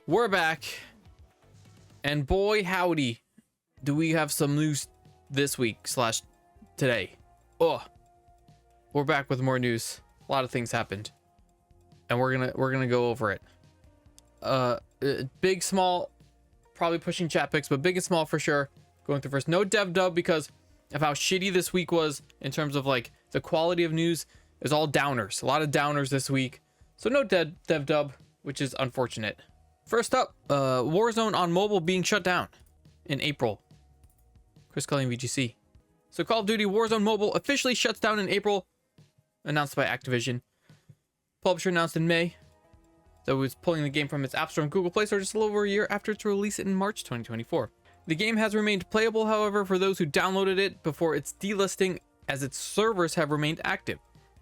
We're back, and boy howdy, do we have some news this week slash today. Oh, we're back with more news. A lot of things happened, and we're gonna go over it. Big, small, probably pushing chat picks, but big and small for sure. Going through first. No dev dub because of how shitty this week was in terms of like the quality of news. Is all downers. A lot of downers this week. So no dev dub, which is unfortunate. First up, Warzone on mobile being shut down in April. Chris Cully and VGC. So Call of Duty Warzone Mobile officially shuts down in April, announced by Activision. Publisher announced in May that it was pulling the game from its App Store and Google Play Store just a little over a year after its release in March 2024. The game has remained playable, however, for those who downloaded it before its delisting, as its servers have remained active.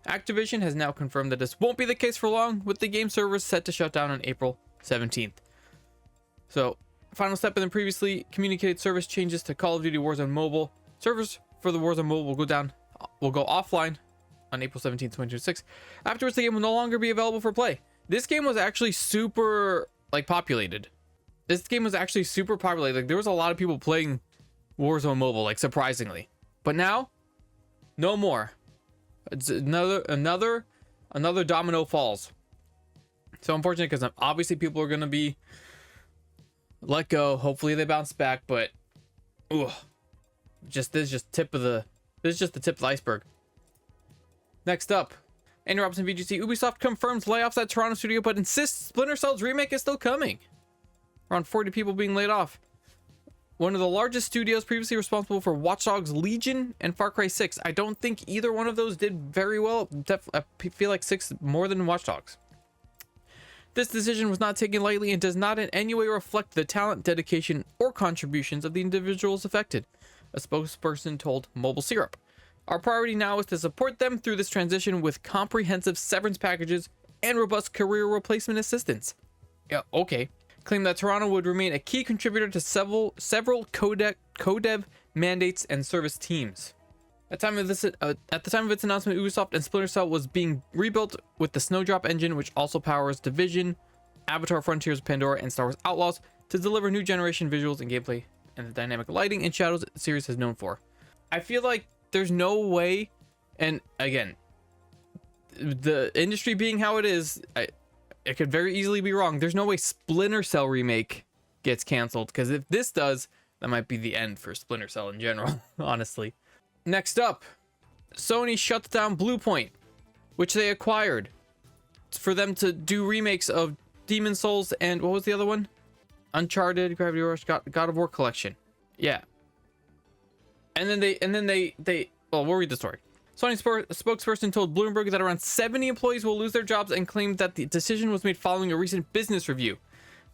Activision has now confirmed that this won't be the case for long, with the game servers set to shut down on April 17th. So, final step in the previously communicated service changes to Call of Duty Warzone Mobile. Servers for the Warzone Mobile will go offline on April 17th, 2026. Afterwards, the game will no longer be available for play. This game was actually super populated. This game was actually super popular. Like, there was a lot of people playing Warzone Mobile, like, surprisingly. But now, no more. It's another domino falls. So unfortunate, because obviously people are gonna be let go. Hopefully they bounce back, but this is just the tip of the iceberg. Next up, Andy Robinson, VGC. Ubisoft confirms layoffs at Toronto studio, but insists Splinter Cell's remake is still coming. Around 40 people being laid off. One of the largest studios previously responsible for Watch Dogs Legion and Far Cry 6. I don't think either one of those did very well. I feel like 6 more than Watch Dogs. This decision was not taken lightly and does not in any way reflect the talent, dedication, or contributions of the individuals affected, a spokesperson told Mobile Syrup. Our priority now is to support them through this transition with comprehensive severance packages and robust career replacement assistance. Yeah, okay. Claimed that Toronto would remain a key contributor to several codev mandates and service teams. At the time of its announcement, Ubisoft and Splinter Cell was being rebuilt with the Snowdrop engine, which also powers Division, Avatar: Frontiers of Pandora, and Star Wars Outlaws, to deliver new generation visuals and gameplay and the dynamic lighting and shadows the series is known for. I feel like there's no way, and again, the industry being how it is, it could very easily be wrong. There's no way Splinter Cell remake gets canceled, because if this does, that might be the end for Splinter Cell in general, honestly. Next up, Sony shuts down Bluepoint, which they acquired for them to do remakes of Demon's Souls and what was the other one? Uncharted, Gravity Rush, God of War Collection. Yeah. And then they well, we'll read the story. Sony spokesperson told Bloomberg that around 70 employees will lose their jobs and claimed that the decision was made following a recent business review.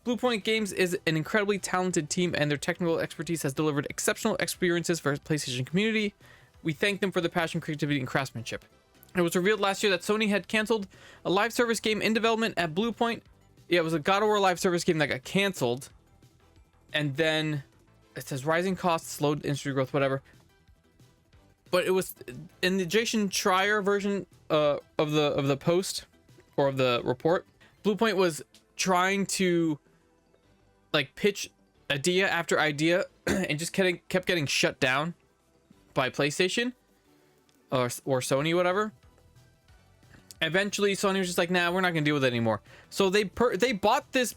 Bluepoint Games is an incredibly talented team, and their technical expertise has delivered exceptional experiences for the PlayStation community. We thank them for their passion, creativity, and craftsmanship. It was revealed last year that Sony had canceled a live service game in development at Bluepoint. Yeah, it was a God of War live service game that got canceled. And then it says rising costs, slowed industry growth, whatever. But it was in the Jason Schreier version of the post or of the report. Bluepoint was trying to pitch idea after idea and just kept getting shut down by PlayStation or Sony, whatever. Eventually, Sony was just like, "Nah, we're not gonna deal with it anymore." So they bought this.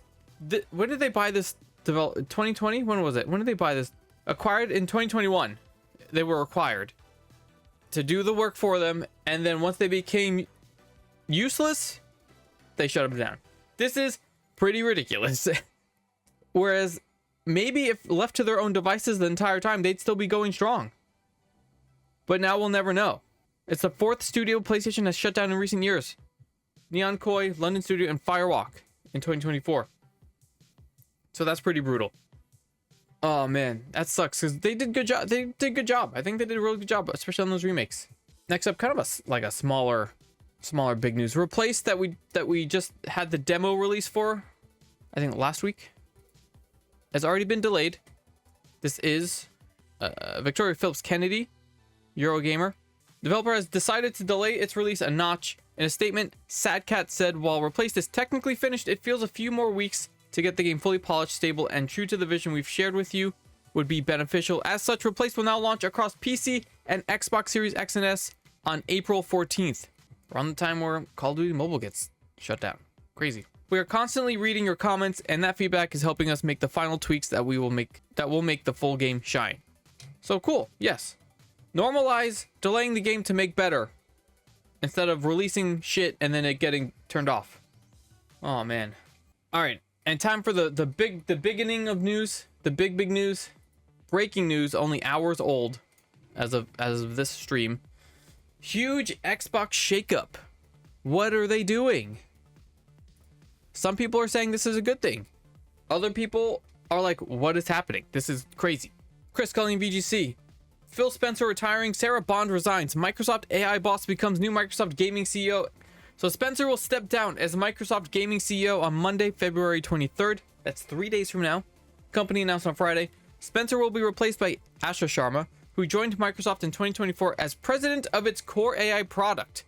When did they buy this? 2020? When was it? When did they buy this? Acquired in 2021. They were acquired to do the work for them, and then once they became useless, they shut them down. This is pretty ridiculous. Whereas maybe if left to their own devices the entire time, they'd still be going strong. But now we'll never know. It's the 4th studio PlayStation has shut down in recent years. Neon Koi, London Studio, and Firewalk in 2024. So that's pretty brutal. Oh man, that sucks because they did good job. They did good job. I think they did a really good job, especially on those remakes. Next up, kind of a smaller big news. Replaced that we just had the demo release for, I think last week, has already been delayed. This is Victoria Phillips Kennedy, Eurogamer. Developer has decided to delay its release a notch. In a statement, Sadcat said, "While Replaced is technically finished, it feels a few more weeks to get the game fully polished, stable, and true to the vision we've shared with you would be beneficial. As such, Replace will now launch across PC and Xbox Series X and S on April 14th, around the time where Call of Duty Mobile gets shut down. Crazy. We are constantly reading your comments, and that feedback is helping us make the final tweaks that will make the full game shine. So cool. Yes. Normalize delaying the game to make better instead of releasing shit and then it getting turned off. Oh man. All right. And time for the beginning of news, the big news. Breaking news, only hours old as of this stream. Huge Xbox shakeup. What are they doing? Some people are saying this is a good thing. Other people are like, what is happening? This is crazy. Chris calling VGC. Phil Spencer retiring. Sarah Bond resigns. Microsoft AI boss becomes new Microsoft gaming CEO. So Spencer will step down as Microsoft gaming CEO on Monday, February 23rd. That's 3 days from now. Company announced on Friday. Spencer will be replaced by Asha Sharma, who joined Microsoft in 2024 as president of its core AI product.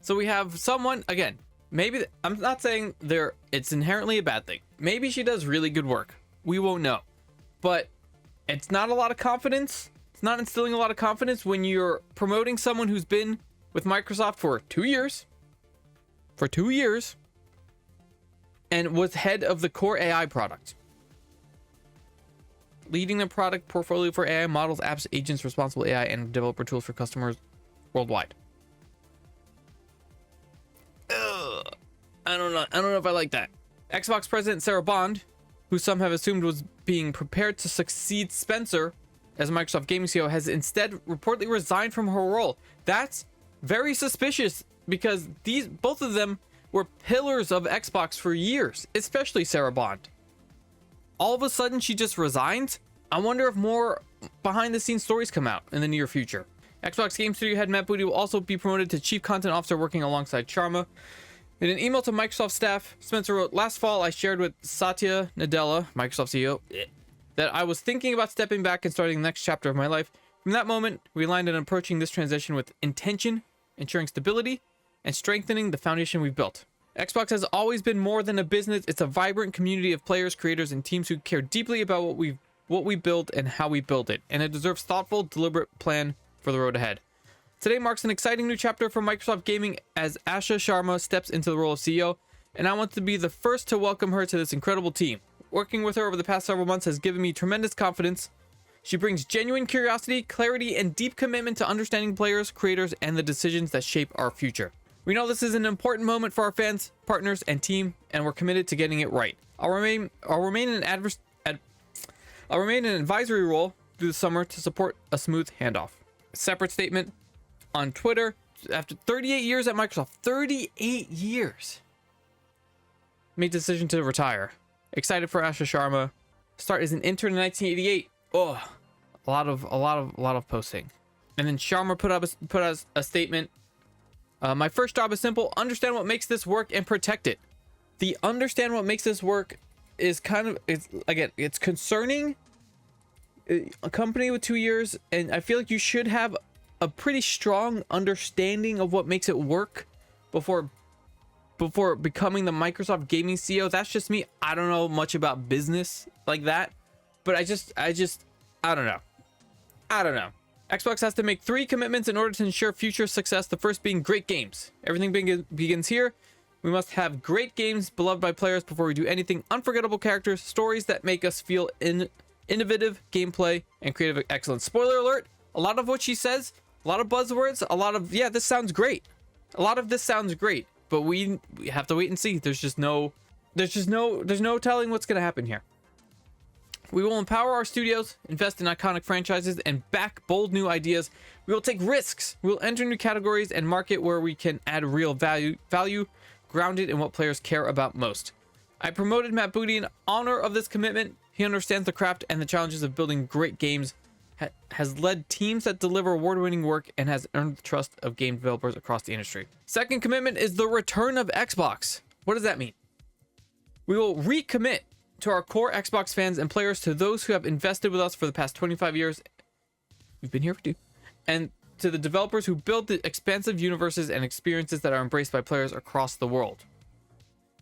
So we have someone, again, maybe, I'm not saying it's inherently a bad thing. Maybe she does really good work. We won't know. But it's not a lot of confidence. It's not instilling a lot of confidence when you're promoting someone who's been with Microsoft for 2 years. For 2 years. And was head of the core AI product. Leading the product portfolio for AI models, apps, agents, responsible AI, and developer tools for customers worldwide. Ugh. I don't know if I like that. Xbox president Sarah Bond, who some have assumed was being prepared to succeed Spencer as Microsoft gaming CEO, has instead reportedly resigned from her role. That's very suspicious because both of them were pillars of Xbox for years, especially Sarah Bond. All of a sudden she just resigns. I wonder if more behind the scenes stories come out in the near future. Xbox Game Studio head Matt Booty will also be promoted to Chief Content Officer, working alongside Sharma. In an email to Microsoft staff, Spencer wrote, "Last fall, I shared with Satya Nadella, Microsoft CEO, that I was thinking about stepping back and starting the next chapter of my life. From that moment, we aligned on approaching this transition with intention, ensuring stability, and strengthening the foundation we've built. Xbox has always been more than a business. It's a vibrant community of players, creators, and teams who care deeply about what we build and how we build it, and it deserves thoughtful, deliberate plan for the road ahead. Today marks an exciting new chapter for Microsoft Gaming as Asha Sharma steps into the role of CEO, and I want to be the first to welcome her to this incredible team. Working with her over the past several months has given me tremendous confidence. She brings genuine curiosity, clarity, and deep commitment to understanding players, creators, and the decisions that shape our future. We know this is an important moment for our fans, partners, and team, and we're committed to getting it right. I'll remain in an advisory role through the summer to support a smooth handoff." Separate statement on Twitter. After 38 years at Microsoft, 38 years, made the decision to retire. Excited for Asha Sharma. Start as an intern in 1988. Oh, a lot of posting. And then Sharma put out a statement. My first job is simple: understand what makes this work and protect it. The understand what makes this work is it's concerning. A company with 2 years, and I feel like you should have a pretty strong understanding of what makes it work before becoming the Microsoft gaming CEO. That's just me. I don't know much about business like that, but I don't know. Xbox has to make 3 commitments in order to ensure future success. The first being great games. Everything begins here. We must have great games beloved by players before we do anything. Unforgettable characters, stories that make us feel innovative, gameplay, and creative excellence. Spoiler alert, a lot of what she says, a lot of buzzwords, this sounds great. A lot of this sounds great, but we have to wait and see. There's no telling what's going to happen here. We will empower our studios, invest in iconic franchises, and back bold new ideas. We will take risks. We will enter new categories and market where we can add real value grounded in what players care about most. I promoted Matt Booty in honor of this commitment. He understands the craft and the challenges of building great games, has led teams that deliver award-winning work, and has earned the trust of game developers across the industry. Second commitment is the return of Xbox. What does that mean? We will recommit to our core Xbox fans and players, to those who have invested with us for the past 25 years. We've been here for 2. And to the developers who build the expansive universes and experiences that are embraced by players across the world.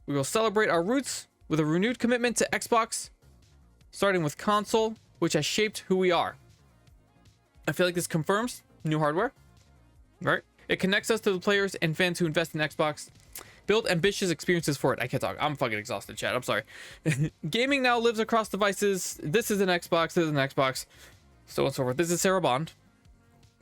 We will celebrate our roots with a renewed commitment to Xbox, starting with console, which has shaped who we are. I feel like this confirms new hardware, right? It connects us to the players and fans who invest in Xbox, build ambitious experiences for it. I can't talk. I'm fucking exhausted, chat. I'm sorry. Gaming now lives across devices. This is an Xbox. This is an Xbox. So on and so forth. This is Sarah Bond.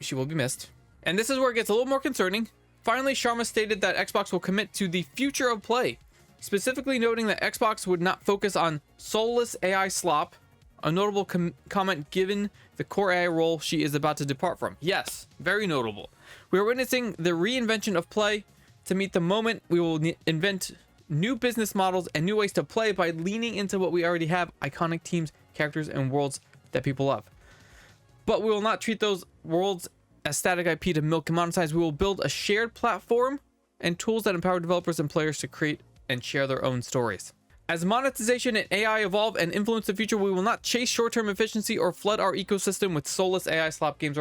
She will be missed. And this is where it gets a little more concerning. Finally, Sharma stated that Xbox will commit to the future of play, specifically noting that Xbox would not focus on soulless AI slop, a notable comment given the core AI role she is about to depart from. Yes, very notable. We are witnessing the reinvention of play. To meet the moment, we will invent new business models and new ways to play by leaning into what we already have, iconic teams, characters, and worlds that people love. But we will not treat those worlds as static IP to milk and monetize. We will build a shared platform and tools that empower developers and players to create and share their own stories. As monetization and AI evolve and influence the future, we will not chase short-term efficiency or flood our ecosystem with soulless AI slop. Games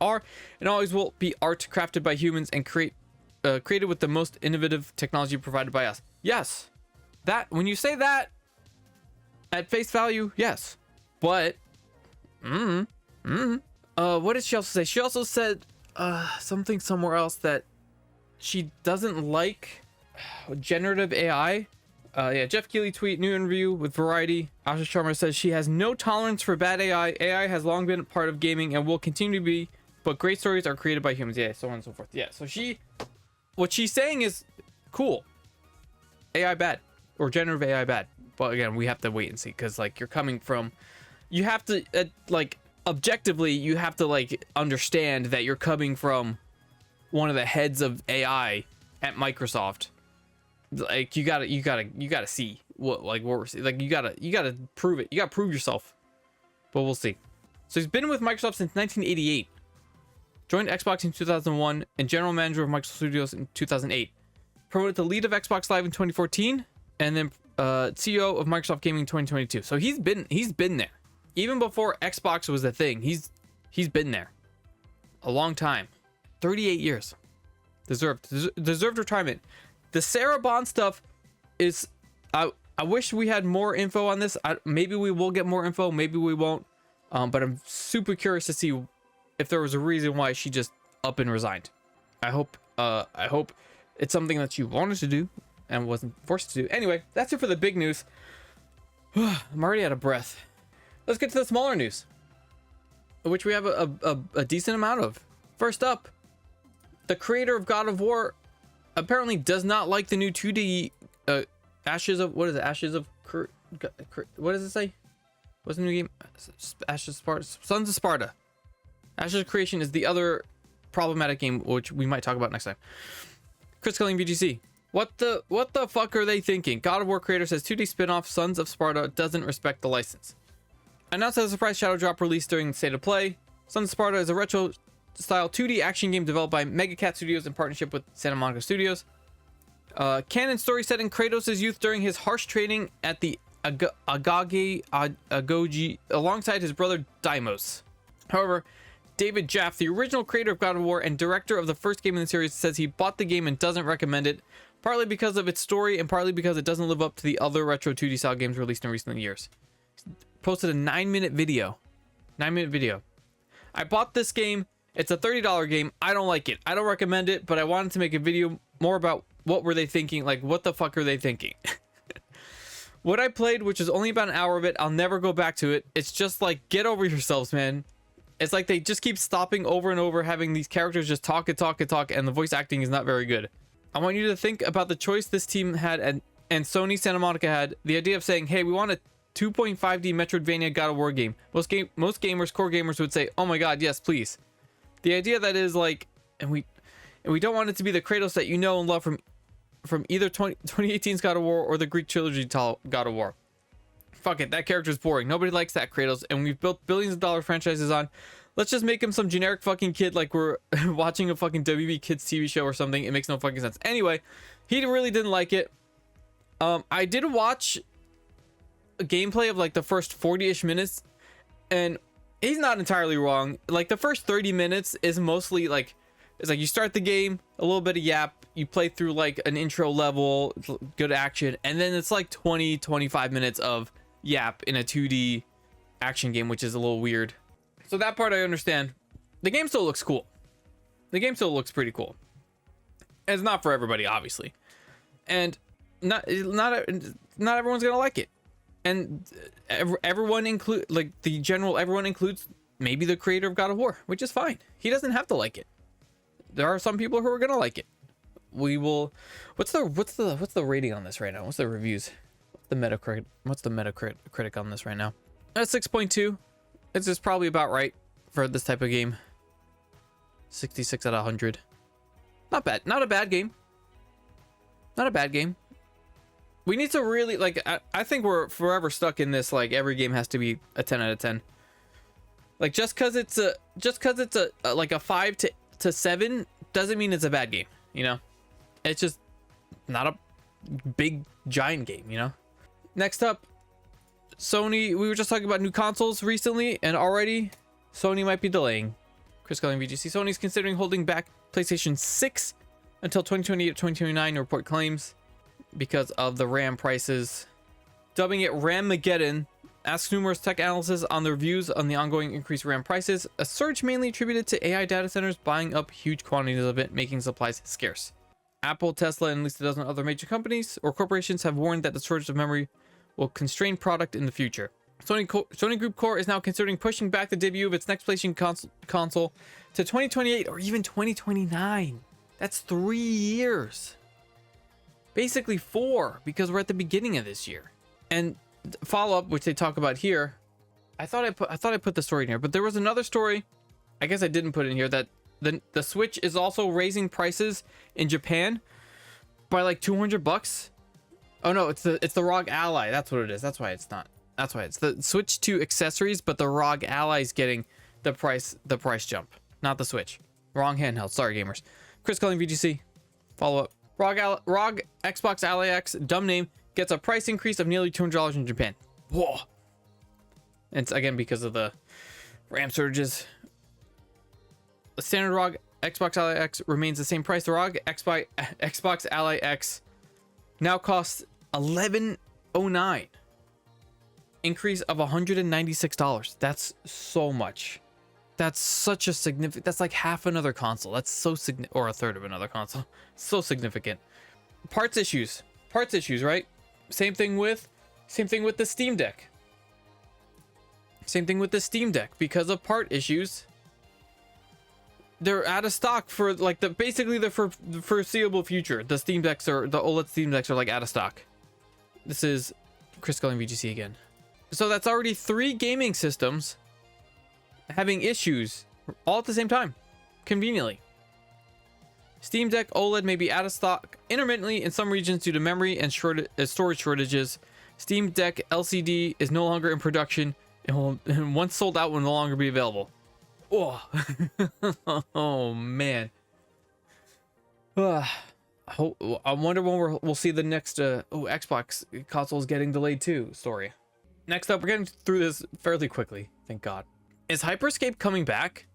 are and always will be art crafted by humans and created with the most innovative technology provided by us. Yes, that when you say that at face value, yes. But what did she also say? She also said something somewhere else that she doesn't like generative AI. Yeah, Jeff Keighley tweet, new interview with Variety. Asha Sharma says she has no tolerance for bad AI. AI has long been a part of gaming and will continue to be, but great stories are created by humans. Yeah, so on and so forth. Yeah, so what she's saying is cool. AI bad or generative AI bad. But again, we have to wait and see, because like you're coming from, you have to like objectively, you have to like understand that you're coming from one of the heads of AI at Microsoft. Like you gotta see what we're seeing. Like you gotta prove it. You gotta prove yourself. But we'll see. So he's been with Microsoft since 1988. Joined Xbox in 2001 and general manager of Microsoft Studios in 2008. Promoted to lead of Xbox Live in 2014, and then CEO of Microsoft Gaming in 2022. So he's been there. Even before Xbox was a thing, he's been there a long time. 38 years. Deserved retirement. The Sarah Bond stuff is, I wish we had more info on this. Maybe we will get more info, maybe we won't. But I'm super curious to see if there was a reason why she just up and resigned. I hope it's something that she wanted to do and wasn't forced to do. Anyway, that's it for the big news. I'm already out of breath. Let's get to the smaller news, which we have a decent amount of. First up, the creator of God of War apparently does not like the new 2D Ashes of, what is it? Ashes of, what does it say? What's the new game? Ashes of Sparta, Sons of Sparta. Ashes of Creation is the other problematic game, which we might talk about next time. Chris Killing VGC. What the fuck are they thinking? God of War creator says 2D spin-off Sons of Sparta doesn't respect the license. Announced as a surprise shadow drop release during State of Play. Sons of Sparta is a retro style 2D action game developed by Mega Cat Studios in partnership with Santa Monica Studios. Canon story set in Kratos' youth during his harsh training at the Agogi alongside his brother Deimos. However, David Jaffe, the original creator of God of War and director of the first game in the series, says he bought the game and doesn't recommend it, partly because of its story and partly because it doesn't live up to the other retro 2D style games released in recent years. Posted a 9-minute video. 9-minute video. I bought this game. It's a $30 game. I don't like it. I don't recommend it, but I wanted to make a video more about what were they thinking. Like, what the fuck are they thinking? What I played, which is only about an hour of it, I'll never go back to it. It's just like, get over yourselves, man. It's like they just keep stopping over and over, having these characters just talk and talk and talk, and the voice acting is not very good. I want you to think about the choice this team had and Sony Santa Monica had. The idea of saying, hey, we want a 2.5D Metroidvania God of War game. Most gamers, core gamers would say, oh my god, yes, please. The idea that is like, and we don't want it to be the Kratos that you know and love from either 2018's God of War or the Greek trilogy God of War. Fuck it, that character's boring. Nobody likes that Kratos, and we've built billions of dollar franchises on. Let's just make him some generic fucking kid like we're watching a fucking WB Kids TV show or something. It makes no fucking sense. Anyway, he really didn't like it. I did watch a gameplay of like the first 40-ish minutes, and he's not entirely wrong. Like the first 30 minutes is mostly like, it's like you start the game, a little bit of yap, you play through like an intro level, good action, and then it's like 20-25 minutes of yap in a 2D action game, which is a little weird. So that part I understand. The game still looks cool. The game still looks pretty cool. And it's not for everybody, obviously, and not everyone's gonna like it. And everyone include like the general everyone includes maybe the creator of God of War, which is fine. He doesn't have to like it. There are some people who are gonna like it. We will. What's the rating on this right now? What's the reviews? What's the Metacritic on this right now? 6.2. It's just probably about right for this type of game. 66 out of 100. Not bad. Not a bad game. Not a bad game. We need to really like. I think we're forever stuck in this. Like every game has to be a 10 out of 10. Like just because it's a like a 5 to 7 doesn't mean it's a bad game. You know, it's just not a big giant game. You know. Next up, Sony. We were just talking about new consoles recently, and already Sony might be delaying. Chris Cullen, VGC. Sony's considering holding back PlayStation 6 until 2028 or 2029, report claims, because of the RAM prices. Dubbing it Ramageddon, asks numerous tech analysts on their views on the ongoing increased RAM prices, a surge mainly attributed to AI data centers buying up huge quantities of it, making supplies scarce. Apple, Tesla, and at least a dozen other major companies or corporations have warned that the shortage of memory will constrain product in the future. Sony Group Corp is now considering pushing back the debut of its next PlayStation console to 2028 or even 2029. That's 3 years. Basically 4, because we're at the beginning of this year. And follow-up, which they talk about here, I thought I put the story in here, but there was another story, I guess I didn't put it in here, that the Switch is also raising prices in Japan by like $200. Oh no, it's the ROG Ally. That's what it is. That's why it's not. That's why it's the Switch 2 accessories, but the ROG Ally is getting the price jump, not the Switch. Wrong handheld. Sorry, gamers. Chris Cullen, VGC. Follow up. ROG Xbox Ally X, dumb name, gets a price increase of nearly $200 in Japan. Whoa. And it's again because of the RAM surges. The standard ROG Xbox Ally X remains the same price. The ROG Xbox Ally X now costs $1109. Increase of $196. That's so much. That's such a significant. That's like half another console. That's so significant, or a third of another console. So significant. Parts issues, right? Same thing with the Steam Deck. Same thing with the Steam Deck, because of part issues. They're out of stock for like basically the foreseeable future. The Steam Decks the OLED Steam Decks are like out of stock. This is Chris Cullen, VGC again. So that's already 3 gaming systems having issues all at the same time, conveniently. Steam Deck OLED may be out of stock intermittently in some regions due to memory and storage shortages. Steam Deck LCD is no longer in production and once sold out will no longer be available. Oh, oh man. I wonder when we'll see the next Xbox consoles getting delayed too story. Next up, we're getting through this fairly quickly, thank God. Is Hyperscape coming back?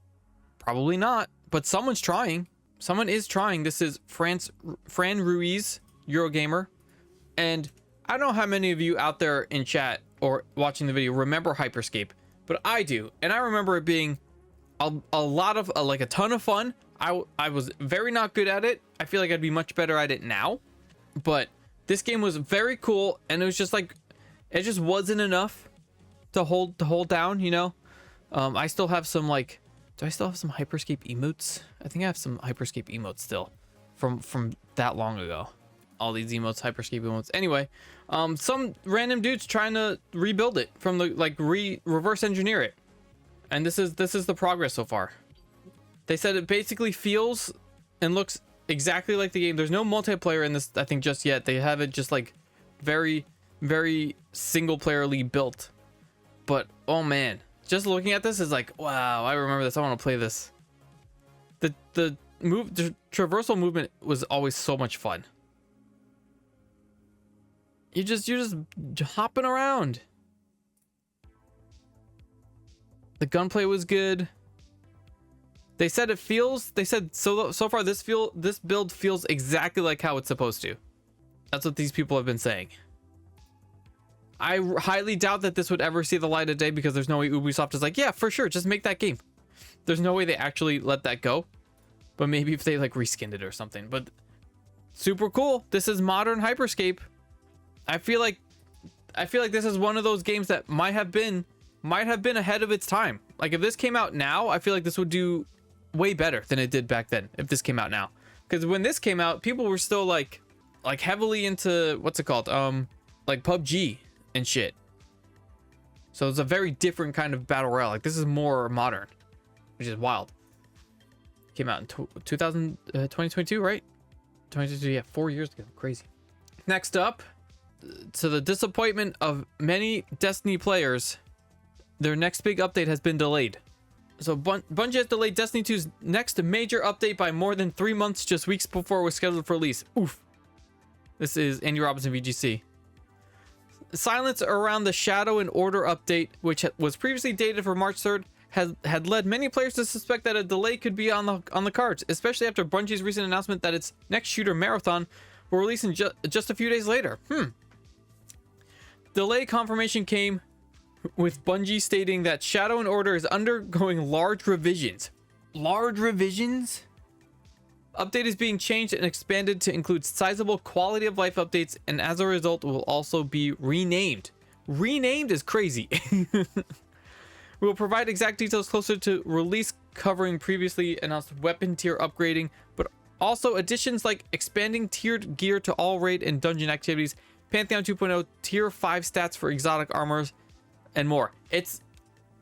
Probably not, but someone's trying. Someone is trying. This is Fran Ruiz, Eurogamer. And I don't know how many of you out there in chat or watching the video remember Hyperscape, but I do. And I remember it being a lot of, like a ton of fun. I was very not good at it. I feel like I'd be much better at it now. But this game was very cool, and it was just like, it just wasn't enough to hold down, you know? I still have some like, do I still have some Hyperscape emotes? I think I have some Hyperscape emotes still from that long ago. All these emotes, Hyperscape emotes. Anyway, some random dudes trying to rebuild it from the like reverse engineer it. And this is the progress so far. They said it basically feels and looks exactly like the game. There's no multiplayer in this, I think, just yet. They have it just like very, very single playerly built. But oh man, just looking at this is like, wow, I remember this. I want to play this. The traversal movement was always so much fun. You're just hopping around. The gunplay was good. They said so far this build feels exactly like how it's supposed to. That's what these people have been saying. I highly doubt that this would ever see the light of day, because there's no way Ubisoft is like, yeah, for sure, just make that game. There's no way they actually let that go. But maybe if they like reskinned it or something. But super cool. This is modern Hyperscape. I feel like this is one of those games that might have been ahead of its time. Like if this came out now, I feel like this would do way better than it did back then if this came out now. Because when this came out, people were still like heavily into what's it called? Like PUBG and shit. So it's a very different kind of battle royale. Like this is more modern, which is wild. Came out in 2022, right? 2022, yeah, 4 years ago. Crazy. Next up, to the disappointment of many Destiny players, their next big update has been delayed. So Bungie has delayed Destiny 2's next major update by more than 3 months, just weeks before it was scheduled for release. Oof. This is Andy Robinson, VGC. Silence around the Shadow and Order update, which was previously dated for March 3rd, had led many players to suspect that a delay could be on the cards, especially after Bungie's recent announcement that its next shooter, Marathon, will release in just a few days later. Delay confirmation came with Bungie stating that Shadow and Order is undergoing large revisions. Large revisions? Update is being changed and expanded to include sizable quality of life updates, and as a result will also be renamed. Renamed is crazy. We will provide exact details closer to release, covering previously announced weapon tier upgrading, but also additions like expanding tiered gear to all raid and dungeon activities, Pantheon 2.0 tier 5 stats for exotic armors, and more. It's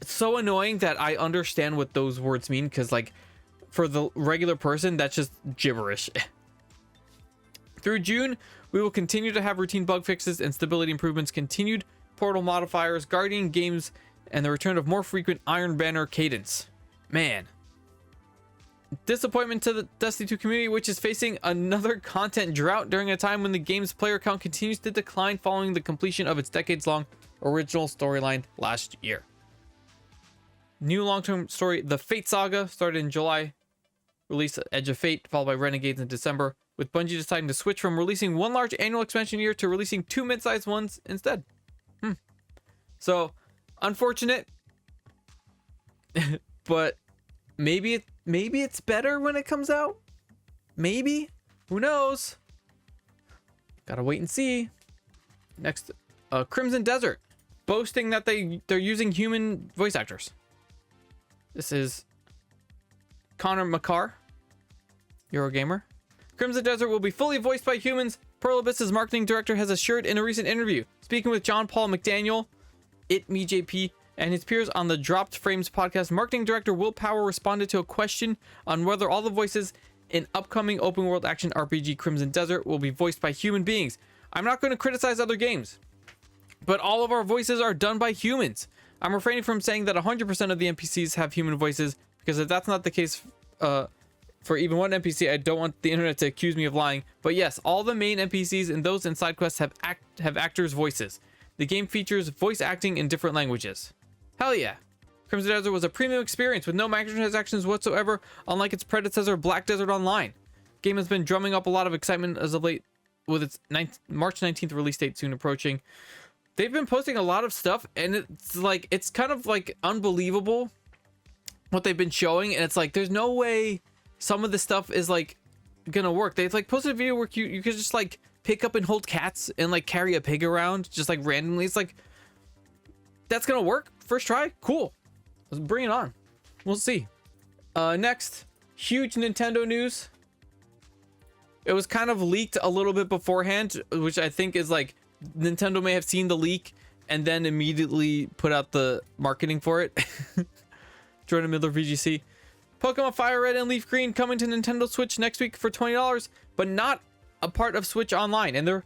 so annoying that I understand what those words mean, because like for the regular person, that's just gibberish. Through June, we will continue to have routine bug fixes and stability improvements, continued portal modifiers, Guardian games, and the return of more frequent Iron Banner cadence. Man. Disappointment to the Destiny 2 community, which is facing another content drought during a time when the game's player count continues to decline following the completion of its decades-long original storyline last year. New long-term story, The Fate Saga, started in July. Release Edge of Fate, followed by Renegades in December, with Bungie deciding to switch from releasing one large annual expansion a year to releasing 2 mid-sized ones instead. So, unfortunate, but maybe it's better when it comes out. Maybe, who knows? Gotta wait and see. Next, Crimson Desert, boasting that they're using human voice actors. This is Connor McCarr, Eurogamer. Crimson Desert will be fully voiced by humans, Pearl Abyss's marketing director has assured in a recent interview. Speaking with John Paul McDaniel, JP, and his peers on the Dropped Frames podcast, marketing director Will Power responded to a question on whether all the voices in upcoming open world action RPG Crimson Desert will be voiced by human beings. I'm not going to criticize other games, but all of our voices are done by humans. I'm refraining from saying that 100% of the NPCs have human voices, because if that's not the case for even one NPC, I don't want the internet to accuse me of lying. But yes, all the main NPCs and those in side quests have actors' voices. The game features voice acting in different languages. Hell yeah. Crimson Desert was a premium experience with no microtransactions whatsoever, unlike its predecessor Black Desert Online. The game has been drumming up a lot of excitement as of late, with its March 19th release date soon approaching. They've been posting a lot of stuff, and it's kind of like unbelievable what they've been showing, and it's like there's no way some of the stuff is like gonna work. They've like posted a video where you could just like pick up and hold cats and like carry a pig around just like randomly. It's like, that's gonna work first try. Cool, let's bring it on. We'll see. Next, huge Nintendo news. It was kind of leaked a little bit beforehand, which I think is like Nintendo may have seen the leak and then immediately put out the marketing for it. Jordan Miller, VGC. Pokemon Fire Red and Leaf Green coming to Nintendo Switch next week for $20, but not a part of Switch Online. And there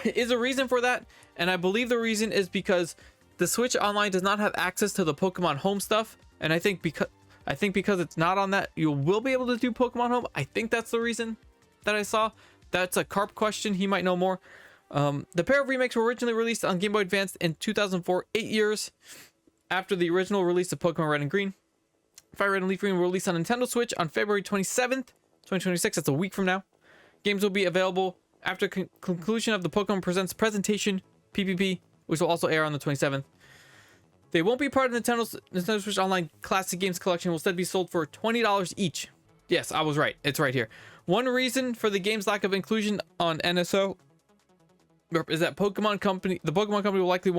is a reason for that, and I believe the reason is because the Switch Online does not have access to the Pokemon Home stuff, and I think because it's not on that, you will be able to do Pokemon Home. I think that's the reason that I saw. That's a Carp question, he might know more. The pair of remakes were originally released on Game Boy Advance in 2004, 8 years after the original release of Pokemon Red and Green. Fire Red and Leaf Green will release on Nintendo Switch on February 27th, 2026. That's a week from now. Games will be available after conclusion of the Pokemon Presents presentation, PPP, which will also air on the 27th. They won't be part of Nintendo Switch Online Classic Games Collection. Will instead be sold for $20 each. Yes, I was right. It's right here. One reason for the game's lack of inclusion on NSO is that the Pokemon Company will likely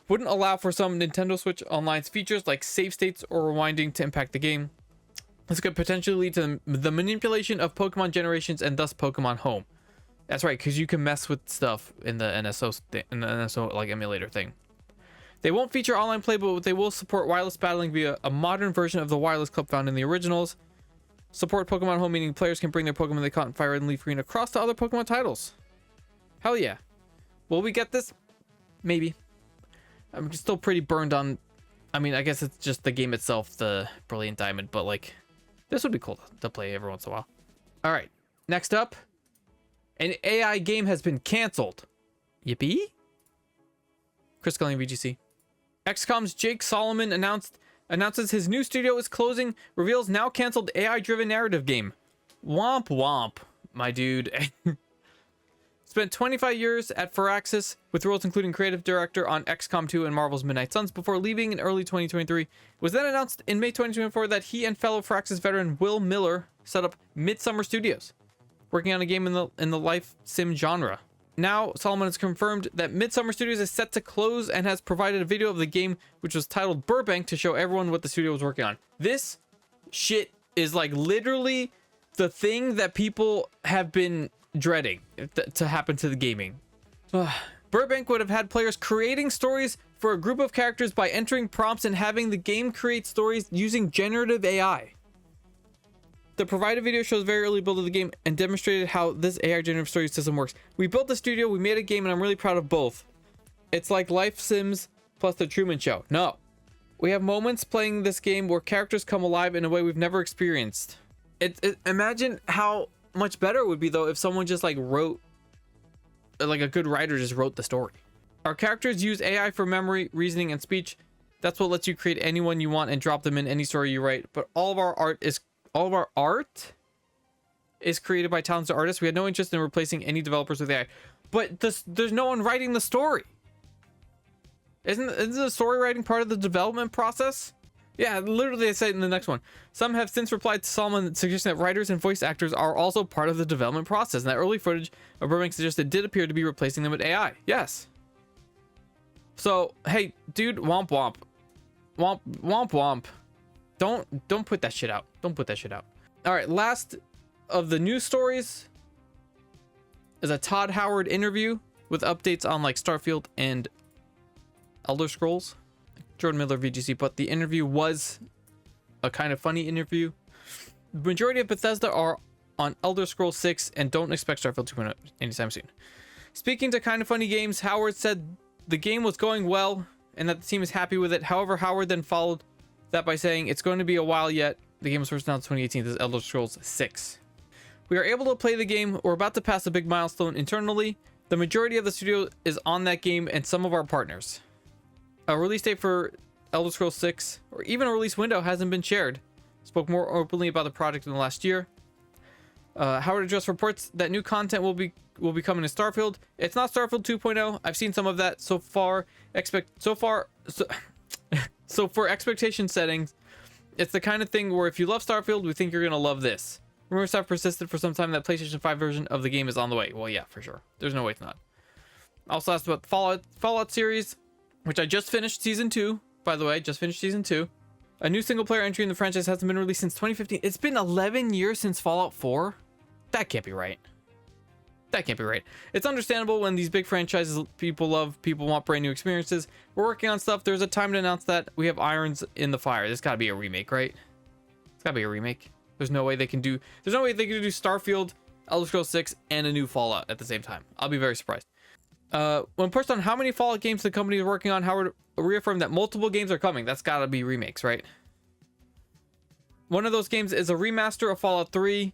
wouldn't allow for some Nintendo Switch Online's features like save states or rewinding to impact the game. This could potentially lead to the manipulation of Pokemon generations and thus Pokemon Home. That's right, because you can mess with stuff in the NSO like emulator thing. They won't feature online play, but they will support wireless battling via a modern version of the wireless club found in the originals. Support Pokemon Home, meaning players can bring their Pokemon they caught in Fire Red and Leaf Green across to other Pokemon titles. Hell yeah. Will we get this? Maybe. I'm still pretty burned on... I mean, I guess it's just the game itself, the Brilliant Diamond, but like... This would be cool to play every once in a while. Alright, next up. An AI game has been cancelled. Yippee? Chris Scully, VGC. XCOM's Jake Solomon announces his new studio is closing, reveals now canceled AI-driven narrative game. Womp womp, my dude. Spent 25 years at Firaxis, with roles including creative director on XCOM 2 and Marvel's Midnight Suns before leaving in early 2023. It was then announced in May 2024 that he and fellow Firaxis veteran Will Miller set up Midsummer Studios, working on a game in the life sim genre. Now, Solomon has confirmed that Midsummer Studios is set to close and has provided a video of the game, which was titled Burbank, to show everyone what the studio was working on. This shit is like literally the thing that people have been dreading to happen to the gaming. Burbank would have had players creating stories for a group of characters by entering prompts and having the game create stories using generative AI. The provided video shows very early build of the game and demonstrated how this AI generative story system works. We built the studio, we made a game, and I'm really proud of both. It's like Life Sims plus The Truman Show. No. We have moments playing this game where characters come alive in a way we've never experienced. Imagine how much better it would be, though, if someone just like wrote, like a good writer just wrote the story. Our characters use AI for memory, reasoning, and speech. That's what lets you create anyone you want and drop them in any story you write. But all of our art is created by talented artists. We had no interest in replacing any developers with AI. But there's no one writing the story. Isn't the story writing part of the development process? Yeah, literally they say it in the next one. Some have since replied to Solomon suggesting that writers and voice actors are also part of the development process. And that early footage of Burbank suggested did appear to be replacing them with AI. Yes. So, hey, dude, womp womp. Womp womp womp. Don't put that shit out. Don't put that shit out. All right, last of the news stories is a Todd Howard interview with updates on like Starfield and Elder Scrolls. Jordan Miller, VGC, but the interview was a kind of funny interview. The majority of Bethesda are on Elder Scrolls 6 and don't expect Starfield 2.0 anytime soon. Speaking to Kind of Funny Games, Howard said the game was going well and that the team is happy with it. However, Howard then followed that by saying it's going to be a while yet. The game was first announced in 2018. This is Elder Scrolls 6. We are able to play the game. We're about to pass a big milestone internally. The majority of the studio is on that game and some of our partners. A release date for Elder Scrolls 6 or even a release window hasn't been shared. Spoke more openly about the project in the last year. Howard addressed reports that new content will be coming to Starfield. It's not Starfield 2.0. I've seen some of that so far. So for expectation settings, it's the kind of thing where if you love Starfield, we think you're gonna love this. Rumors have persisted for some time that PlayStation 5 version of the game is on the way. Well, yeah, for sure. There's no way it's not. Also asked about the Fallout series, which I just finished season 2, by the way. Just finished season 2. A new single player entry in the franchise hasn't been released since 2015. It's been 11 years since Fallout 4. That can't be right. That can't be right. It's understandable when these big franchises people want brand new experiences. We're working on stuff. There's a time to announce that. We have irons in the fire. There's gotta be a remake, right? It's gotta be a remake. There's no way they can do Starfield, Elder Scrolls 6, and a new Fallout at the same time. I'll be very surprised. When pushed on how many Fallout games the company is working on, Howard reaffirmed that multiple games are coming. That's gotta be remakes, right? One of those games is a remaster of Fallout 3.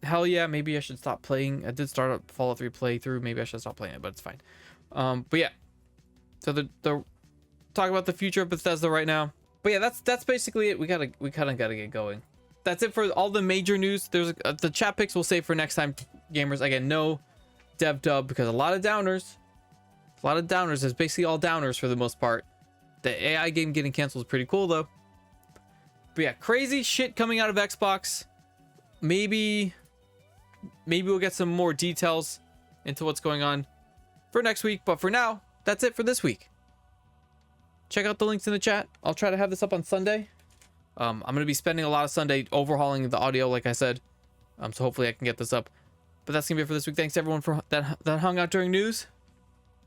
Hell yeah, maybe I should stop playing. I did start a Fallout 3 playthrough. Maybe I should stop playing it, but it's fine. But yeah. So they're talking about the future of Bethesda right now. But yeah, that's basically it. We kind of gotta get going. That's it for all the major news. There's the chat picks we'll save for next time, gamers. Again, no dev dub because a lot of downers. It's basically all downers for the most part. The AI game getting canceled is pretty cool though. But yeah, crazy shit coming out of Xbox. Maybe we'll get some more details into what's going on for next week. But for now, that's it for this week. Check out the links in the chat. I'll try to have this up on Sunday. I'm going to be spending a lot of Sunday overhauling the audio, like I said. So hopefully I can get this up. But that's going to be it for this week. Thanks everyone for that hung out during news.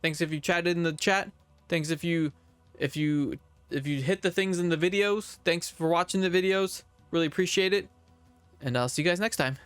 Thanks if you chatted in the chat. Thanks if you hit the things in the videos. Thanks for watching the videos. Really appreciate it. And I'll see you guys next time.